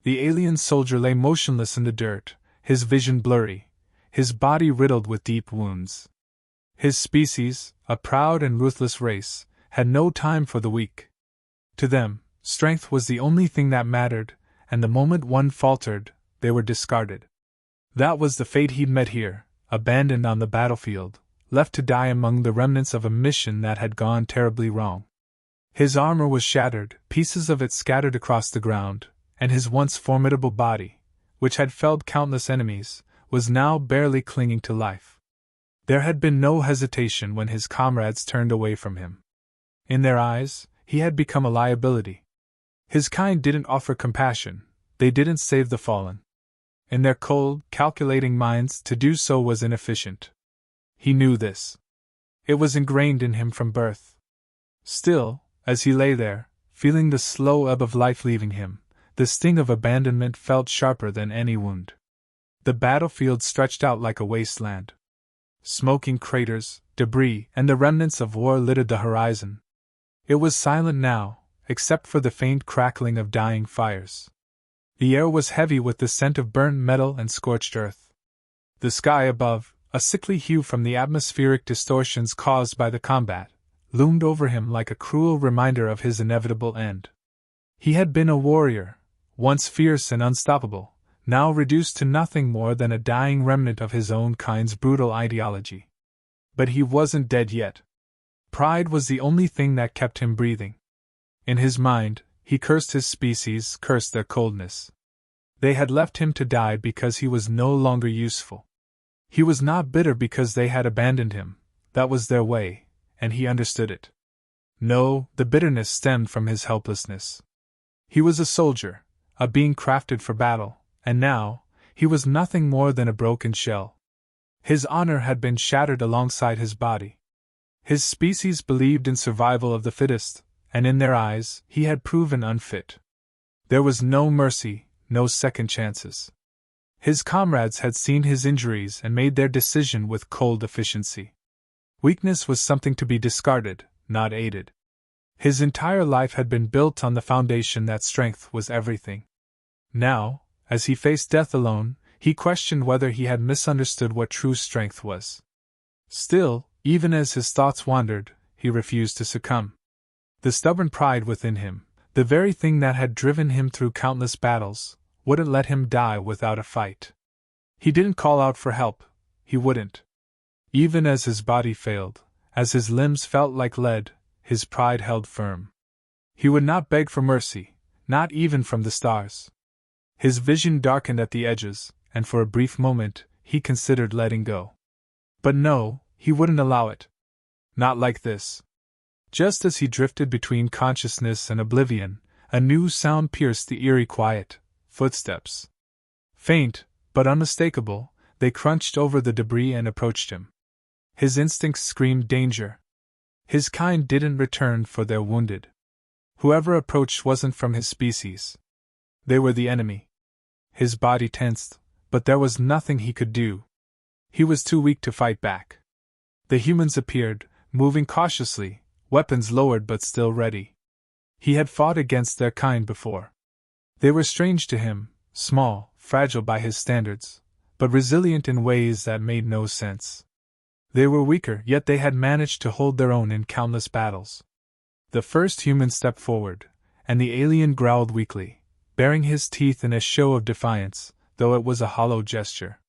The alien soldier lay motionless in the dirt, his vision blurry, his body riddled with deep wounds. His species, a proud and ruthless race, had no time for the weak. To them, strength was the only thing that mattered, and the moment one faltered, they were discarded. That was the fate he'd met here, abandoned on the battlefield, left to die among the remnants of a mission that had gone terribly wrong. His armor was shattered, pieces of it scattered across the ground, and his once formidable body, which had felled countless enemies, was now barely clinging to life. There had been no hesitation when his comrades turned away from him. In their eyes, he had become a liability. His kind didn't offer compassion, they didn't save the fallen. In their cold, calculating minds, to do so was inefficient. He knew this. It was ingrained in him from birth. Still, as he lay there, feeling the slow ebb of life leaving him, the sting of abandonment felt sharper than any wound. The battlefield stretched out like a wasteland. Smoking craters, debris, and the remnants of war littered the horizon. It was silent now, except for the faint crackling of dying fires. The air was heavy with the scent of burnt metal and scorched earth. The sky above, a sickly hue from the atmospheric distortions caused by the combat, loomed over him like a cruel reminder of his inevitable end. He had been a warrior, once fierce and unstoppable, now reduced to nothing more than a dying remnant of his own kind's brutal ideology. But he wasn't dead yet. Pride was the only thing that kept him breathing. In his mind, he cursed his species, cursed their coldness. They had left him to die because he was no longer useful. He was not bitter because they had abandoned him, that was their way, and he understood it. No, the bitterness stemmed from his helplessness. He was a soldier, a being crafted for battle, and now, he was nothing more than a broken shell. His honor had been shattered alongside his body. His species believed in survival of the fittest, and in their eyes, he had proven unfit. There was no mercy, no second chances. His comrades had seen his injuries and made their decision with cold efficiency. Weakness was something to be discarded, not aided. His entire life had been built on the foundation that strength was everything. Now, as he faced death alone, he questioned whether he had misunderstood what true strength was. Still, even as his thoughts wandered, he refused to succumb. The stubborn pride within him, the very thing that had driven him through countless battles, wouldn't let him die without a fight. He didn't call out for help, he wouldn't. Even as his body failed, as his limbs felt like lead, his pride held firm. He would not beg for mercy, not even from the stars. His vision darkened at the edges, and for a brief moment, he considered letting go. But no, he wouldn't allow it. Not like this. Just as he drifted between consciousness and oblivion, a new sound pierced the eerie quiet. Footsteps. Faint, but unmistakable, they crunched over the debris and approached him. His instincts screamed danger. His kind didn't return for their wounded. Whoever approached wasn't from his species. They were the enemy. His body tensed, but there was nothing he could do. He was too weak to fight back. The humans appeared, moving cautiously, weapons lowered but still ready. He had fought against their kind before. They were strange to him, small, fragile by his standards, but resilient in ways that made no sense. They were weaker, yet they had managed to hold their own in countless battles. The first human stepped forward, and the alien growled weakly, baring his teeth in a show of defiance, though it was a hollow gesture.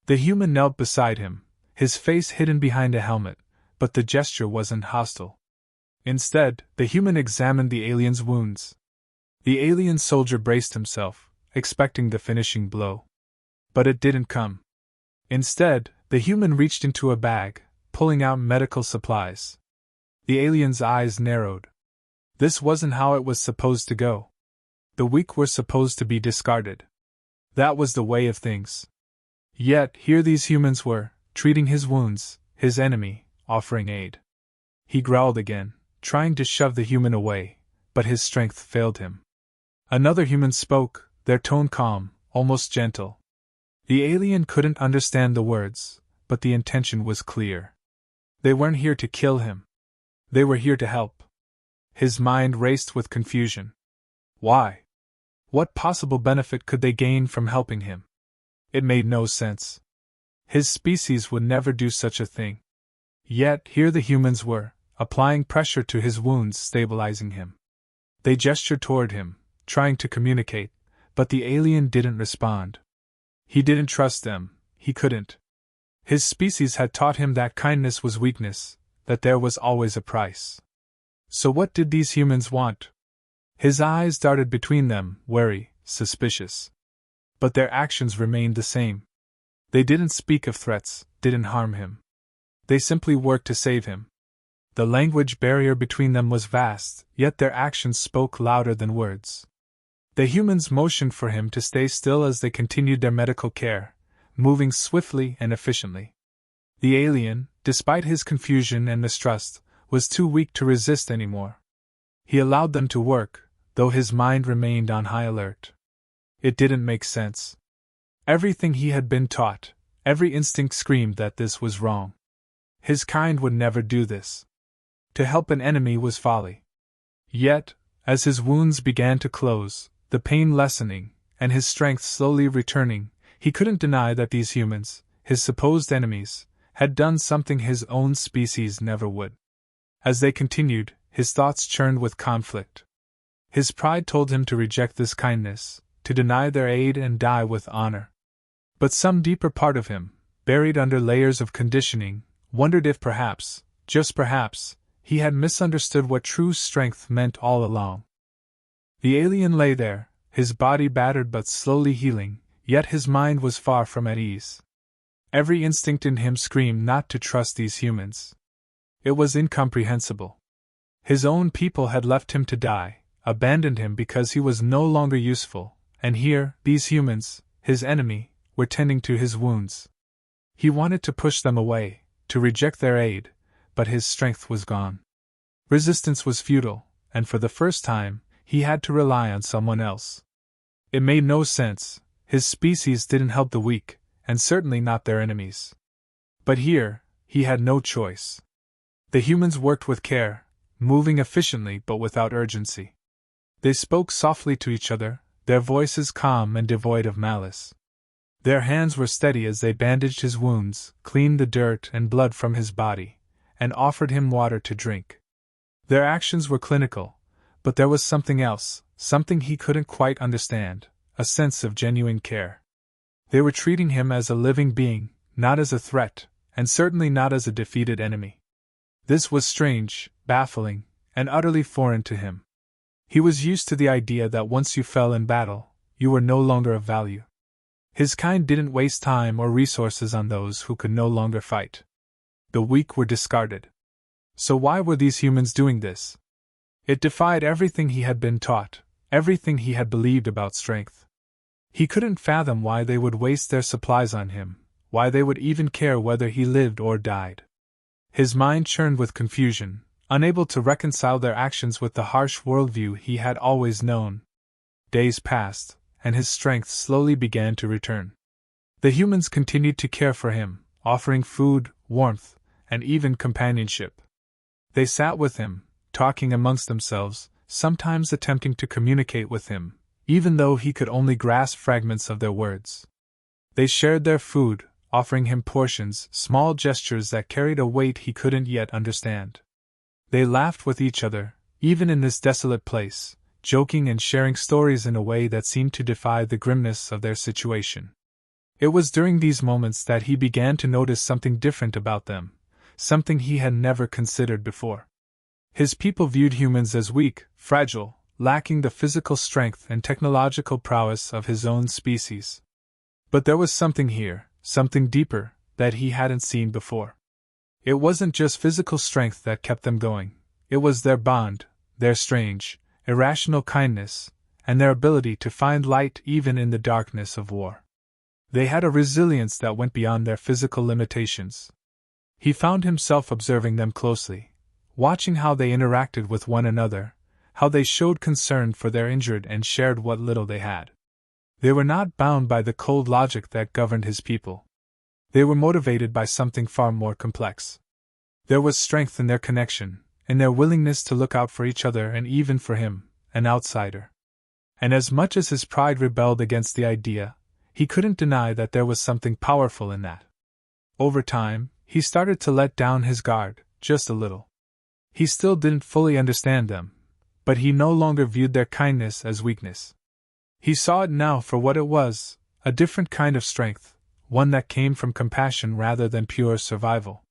The human knelt beside him, his face hidden behind a helmet, but the gesture wasn't hostile. Instead, the human examined the alien's wounds. The alien soldier braced himself, expecting the finishing blow. But it didn't come. Instead, the human reached into a bag, pulling out medical supplies. The alien's eyes narrowed. This wasn't how it was supposed to go. The weak were supposed to be discarded. That was the way of things. Yet, here these humans were, treating his wounds, his enemy, offering aid. He growled again, trying to shove the human away, but his strength failed him. Another human spoke, their tone calm, almost gentle. The alien couldn't understand the words, but the intention was clear. They weren't here to kill him. They were here to help. His mind raced with confusion. Why? What possible benefit could they gain from helping him? It made no sense. His species would never do such a thing. Yet here the humans were, applying pressure to his wounds, stabilizing him. They gestured toward him, trying to communicate, but the alien didn't respond. He didn't trust them, he couldn't. His species had taught him that kindness was weakness, that there was always a price. So what did these humans want? His eyes darted between them, wary, suspicious. But their actions remained the same. They didn't speak of threats, didn't harm him. They simply worked to save him. The language barrier between them was vast, yet their actions spoke louder than words. The humans motioned for him to stay still as they continued their medical care, moving swiftly and efficiently. The alien, despite his confusion and mistrust, was too weak to resist anymore. He allowed them to work, though his mind remained on high alert. It didn't make sense. Everything he had been taught, every instinct screamed that this was wrong. His kind would never do this. To help an enemy was folly. Yet, as his wounds began to close, the pain lessening, and his strength slowly returning, he couldn't deny that these humans, his supposed enemies, had done something his own species never would. As they continued, his thoughts churned with conflict. His pride told him to reject this kindness, to deny their aid and die with honor. But some deeper part of him, buried under layers of conditioning, wondered if perhaps, just perhaps, he had misunderstood what true strength meant all along. The alien lay there, his body battered but slowly healing, yet his mind was far from at ease. Every instinct in him screamed not to trust these humans. It was incomprehensible. His own people had left him to die, abandoned him because he was no longer useful, and here, these humans, his enemy, were tending to his wounds. He wanted to push them away, to reject their aid, but his strength was gone. Resistance was futile, and for the first time, he had to rely on someone else. It made no sense. His species didn't help the weak, and certainly not their enemies. But here, he had no choice. The humans worked with care, moving efficiently but without urgency. They spoke softly to each other, their voices calm and devoid of malice. Their hands were steady as they bandaged his wounds, cleaned the dirt and blood from his body, and offered him water to drink. Their actions were clinical, but there was something else, something he couldn't quite understand, a sense of genuine care. They were treating him as a living being, not as a threat, and certainly not as a defeated enemy. This was strange, baffling, and utterly foreign to him. He was used to the idea that once you fell in battle, you were no longer of value. His kind didn't waste time or resources on those who could no longer fight. The weak were discarded. So why were these humans doing this? It defied everything he had been taught, everything he had believed about strength. He couldn't fathom why they would waste their supplies on him, why they would even care whether he lived or died. His mind churned with confusion, unable to reconcile their actions with the harsh worldview he had always known. Days passed, and his strength slowly began to return. The humans continued to care for him, offering food, warmth, and even companionship. They sat with him, talking amongst themselves, sometimes attempting to communicate with him, even though he could only grasp fragments of their words. They shared their food, offering him portions, small gestures that carried a weight he couldn't yet understand. They laughed with each other, even in this desolate place, joking and sharing stories in a way that seemed to defy the grimness of their situation. It was during these moments that he began to notice something different about them, something he had never considered before. His people viewed humans as weak, fragile, lacking the physical strength and technological prowess of his own species. But there was something here, something deeper, that he hadn't seen before. It wasn't just physical strength that kept them going, it was their bond, their strange, irrational kindness, and their ability to find light even in the darkness of war. They had a resilience that went beyond their physical limitations. He found himself observing them closely, watching how they interacted with one another, how they showed concern for their injured and shared what little they had. They were not bound by the cold logic that governed his people. They were motivated by something far more complex. There was strength in their connection, in their willingness to look out for each other and even for him, an outsider. And as much as his pride rebelled against the idea, he couldn't deny that there was something powerful in that. Over time, he started to let down his guard, just a little. He still didn't fully understand them, but he no longer viewed their kindness as weakness. He saw it now for what it was, a different kind of strength, one that came from compassion rather than pure survival.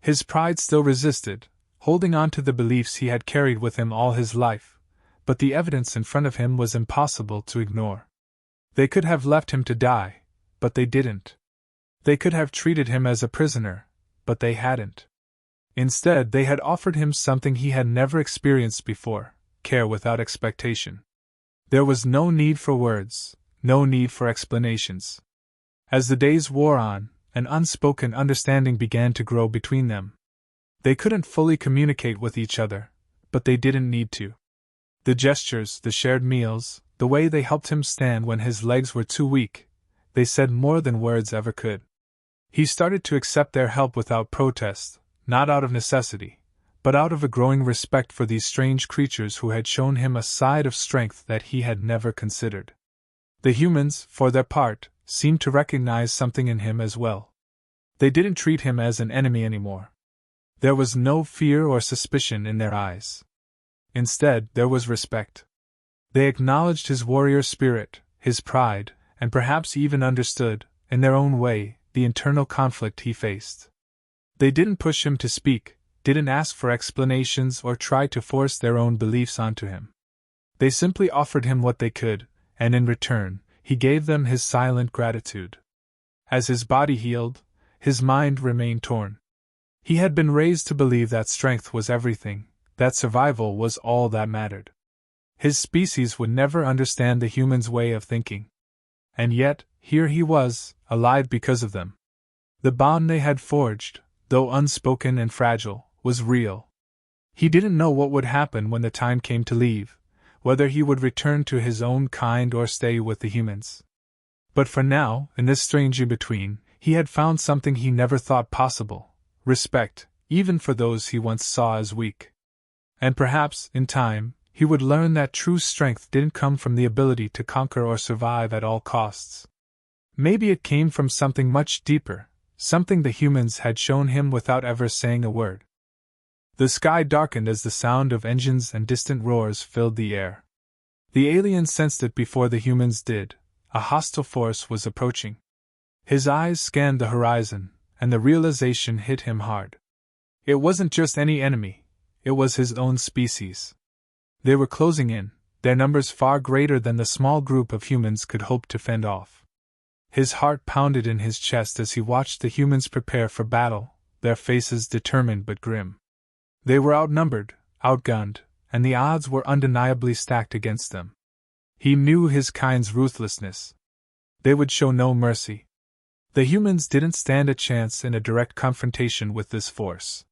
His pride still resisted, holding on to the beliefs he had carried with him all his life, but the evidence in front of him was impossible to ignore. They could have left him to die, but they didn't. They could have treated him as a prisoner, but they hadn't. Instead, they had offered him something he had never experienced before: care without expectation. There was no need for words, no need for explanations. As the days wore on, an unspoken understanding began to grow between them. They couldn't fully communicate with each other, but they didn't need to. The gestures, the shared meals, the way they helped him stand when his legs were too weak, they said more than words ever could. He started to accept their help without protest, not out of necessity, but out of a growing respect for these strange creatures who had shown him a side of strength that he had never considered. The humans, for their part, seemed to recognize something in him as well. They didn't treat him as an enemy anymore. There was no fear or suspicion in their eyes. Instead, there was respect. They acknowledged his warrior spirit, his pride, and perhaps even understood, in their own way, the internal conflict he faced. They didn't push him to speak, didn't ask for explanations or try to force their own beliefs onto him. They simply offered him what they could, and in return, he gave them his silent gratitude. As his body healed, his mind remained torn. He had been raised to believe that strength was everything, that survival was all that mattered. His species would never understand the human's way of thinking. And yet, here he was, alive because of them. The bond they had forged, though unspoken and fragile, was real. He didn't know what would happen when the time came to leave, whether he would return to his own kind or stay with the humans. But for now, in this strange in-between, he had found something he never thought possible: respect, even for those he once saw as weak. And perhaps, in time, he would learn that true strength didn't come from the ability to conquer or survive at all costs. Maybe it came from something much deeper, something the humans had shown him without ever saying a word. The sky darkened as the sound of engines and distant roars filled the air. The alien sensed it before the humans did: a hostile force was approaching. His eyes scanned the horizon, and the realization hit him hard. It wasn't just any enemy, it was his own species. They were closing in, their numbers far greater than the small group of humans could hope to fend off. His heart pounded in his chest as he watched the humans prepare for battle, their faces determined but grim. They were outnumbered, outgunned, and the odds were undeniably stacked against them. He knew his kind's ruthlessness. They would show no mercy. The humans didn't stand a chance in a direct confrontation with this force.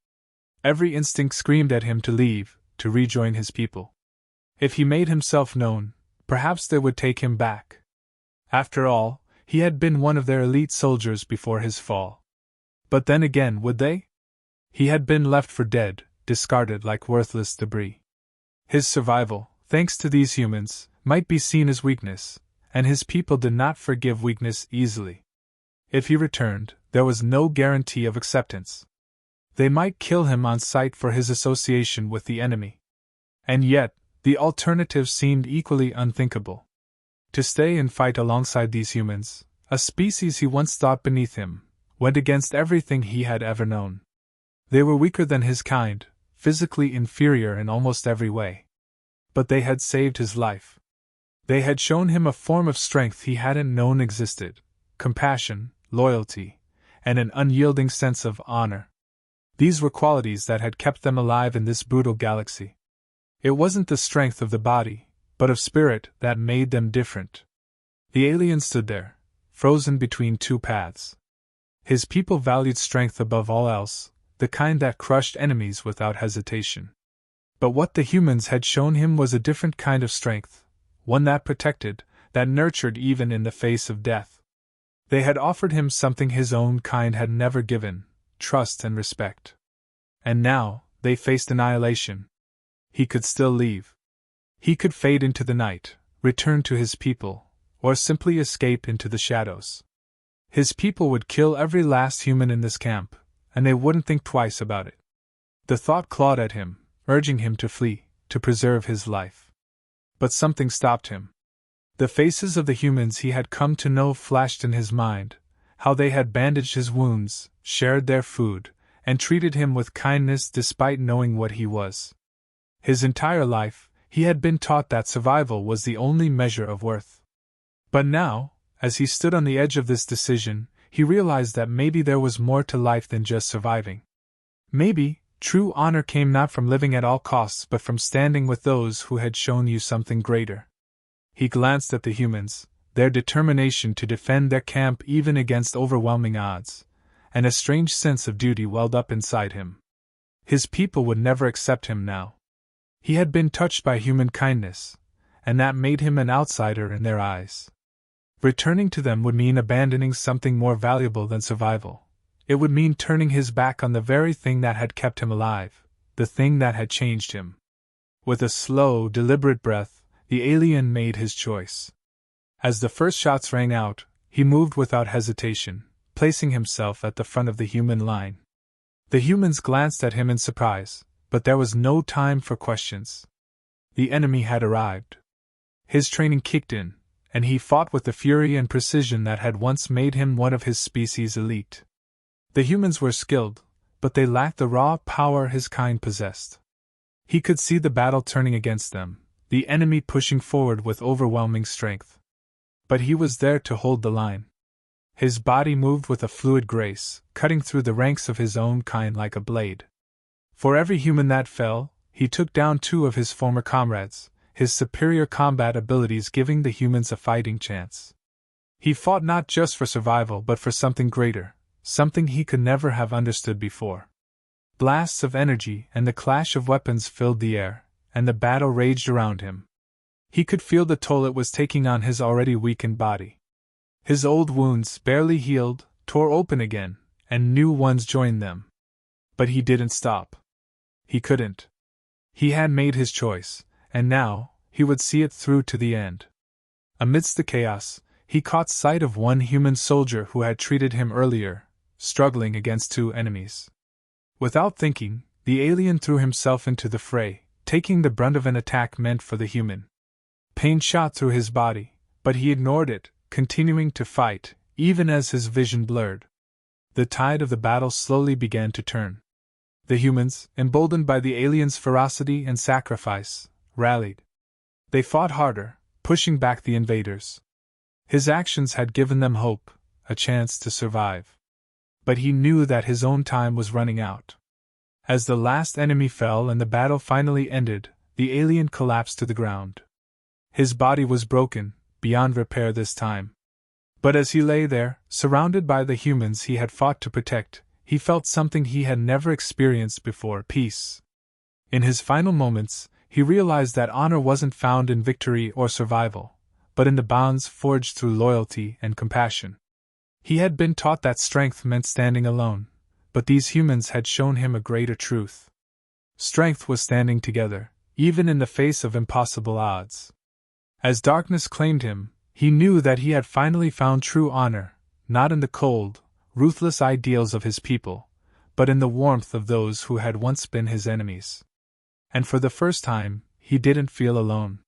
Every instinct screamed at him to leave, to rejoin his people. If he made himself known, perhaps they would take him back. After all, he had been one of their elite soldiers before his fall. But then again, would they? He had been left for dead, discarded like worthless debris. His survival, thanks to these humans, might be seen as weakness, and his people did not forgive weakness easily. If he returned, there was no guarantee of acceptance. They might kill him on sight for his association with the enemy. And yet, the alternative seemed equally unthinkable. To stay and fight alongside these humans, a species he once thought beneath him, went against everything he had ever known. They were weaker than his kind, physically inferior in almost every way. But they had saved his life. They had shown him a form of strength he hadn't known existed: compassion, loyalty, and an unyielding sense of honor. These were qualities that had kept them alive in this brutal galaxy. It wasn't the strength of the body, but of spirit, that made them different. The alien stood there, frozen between two paths. His people valued strength above all else, the kind that crushed enemies without hesitation. But what the humans had shown him was a different kind of strength, one that protected, that nurtured even in the face of death. They had offered him something his own kind had never given: trust and respect. And now, they faced annihilation. He could still leave. He could fade into the night, return to his people, or simply escape into the shadows. His people would kill every last human in this camp, and they wouldn't think twice about it. The thought clawed at him, urging him to flee, to preserve his life. But something stopped him. The faces of the humans he had come to know flashed in his mind, how they had bandaged his wounds, shared their food, and treated him with kindness despite knowing what he was. His entire life, he had been taught that survival was the only measure of worth. But now, as he stood on the edge of this decision, he realized that maybe there was more to life than just surviving. Maybe, true honor came not from living at all costs but from standing with those who had shown you something greater. He glanced at the humans, their determination to defend their camp even against overwhelming odds, and a strange sense of duty welled up inside him. His people would never accept him now. He had been touched by human kindness, and that made him an outsider in their eyes. Returning to them would mean abandoning something more valuable than survival. It would mean turning his back on the very thing that had kept him alive, the thing that had changed him. With a slow, deliberate breath, the alien made his choice. As the first shots rang out, he moved without hesitation, placing himself at the front of the human line. The humans glanced at him in surprise, but there was no time for questions. The enemy had arrived. His training kicked in, and he fought with the fury and precision that had once made him one of his species' elite. The humans were skilled, but they lacked the raw power his kind possessed. He could see the battle turning against them, the enemy pushing forward with overwhelming strength. But he was there to hold the line. His body moved with a fluid grace, cutting through the ranks of his own kind like a blade. For every human that fell, he took down 2 of his former comrades, his superior combat abilities giving the humans a fighting chance. He fought not just for survival but for something greater, something he could never have understood before. Blasts of energy and the clash of weapons filled the air, and the battle raged around him. He could feel the toll it was taking on his already weakened body. His old wounds, barely healed, tore open again, and new ones joined them. But he didn't stop. He couldn't. He had made his choice, and now, he would see it through to the end. Amidst the chaos, he caught sight of one human soldier who had treated him earlier, struggling against 2 enemies. Without thinking, the alien threw himself into the fray, taking the brunt of an attack meant for the human. Pain shot through his body, but he ignored it, continuing to fight, even as his vision blurred. The tide of the battle slowly began to turn. The humans, emboldened by the alien's ferocity and sacrifice, rallied. They fought harder, pushing back the invaders. His actions had given them hope, a chance to survive. But he knew that his own time was running out. As the last enemy fell and the battle finally ended, the alien collapsed to the ground. His body was broken, beyond repair this time. But as he lay there, surrounded by the humans he had fought to protect, he felt something he had never experienced before: peace. In his final moments, he realized that honor wasn't found in victory or survival, but in the bonds forged through loyalty and compassion. He had been taught that strength meant standing alone, but these humans had shown him a greater truth. Strength was standing together, even in the face of impossible odds. As darkness claimed him, he knew that he had finally found true honor, not in the cold, ruthless ideals of his people, but in the warmth of those who had once been his enemies. And for the first time, he didn't feel alone.